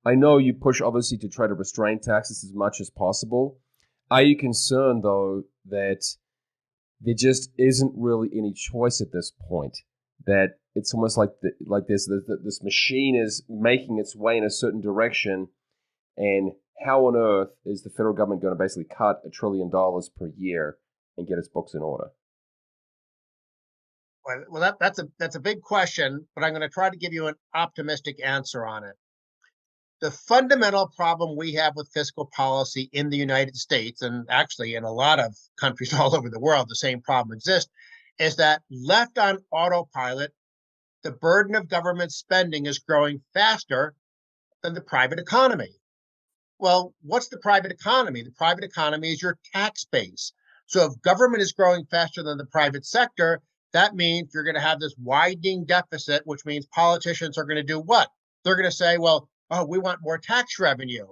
I know you push obviously to try to restrain taxes as much as possible. Are you concerned though that there just isn't really any choice at this point? That it's almost like this machine is making its way in a certain direction, and how on earth is the federal government going to basically cut $1 trillion per year and get its books in order? Well, that's a big question, but I'm going to try to give you an optimistic answer on it. The fundamental problem we have with fiscal policy in the United States, and actually in a lot of countries all over the world, the same problem exists, is that left on autopilot, the burden of government spending is growing faster than the private economy. Well, what's the private economy? The private economy is your tax base. So if government is growing faster than the private sector, that means you're going to have this widening deficit, which means politicians are going to do what? They're going to say, well, oh, we want more tax revenue.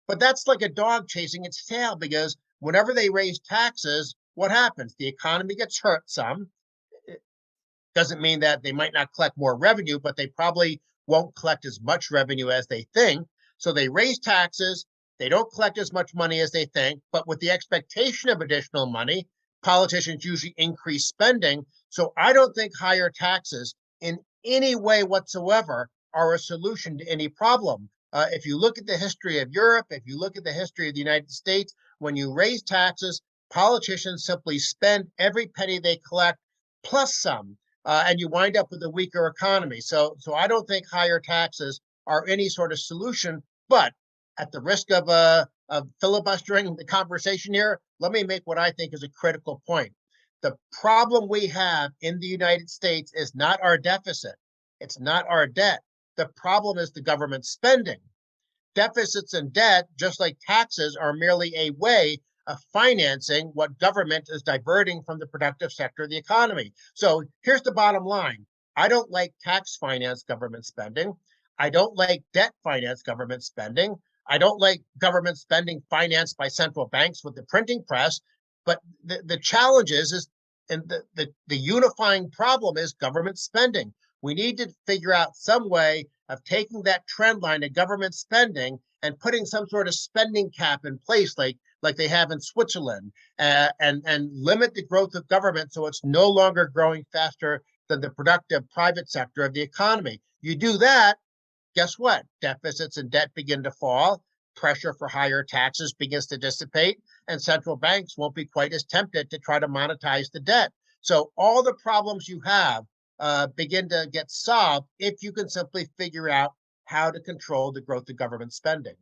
But that's like a dog chasing its tail because whenever they raise taxes, what happens? The economy gets hurt some. It doesn't mean that they might not collect more revenue, but they probably won't collect as much revenue as they think. So they raise taxes, they don't collect as much money as they think, but with the expectation of additional money, politicians usually increase spending. So I don't think higher taxes in any way whatsoever are a solution to any problem. If you look at the history of Europe, if you look at the history of the United States, when you raise taxes, politicians simply spend every penny they collect plus some, and you wind up with a weaker economy. So I don't think higher taxes are any sort of solution. But at the risk of filibustering the conversation here, let me make what I think is a critical point. The problem we have in the United States is not our deficit. It's not our debt. The problem is the government spending. Deficits and debt, just like taxes, are merely a way of financing what government is diverting from the productive sector of the economy. So here's the bottom line. I don't like tax finance government spending. I don't like debt finance government spending. I don't like government spending financed by central banks with the printing press. But the challenge is and the unifying problem is government spending. We need to figure out some way of taking that trend line of government spending and putting some sort of spending cap in place, like they have in Switzerland, and limit the growth of government so it's no longer growing faster than the productive private sector of the economy. You do that, guess what? Deficits and debt begin to fall, pressure for higher taxes begins to dissipate, and central banks won't be quite as tempted to try to monetize the debt. So all the problems you have begin to get solved if you can simply figure out how to control the growth of government spending.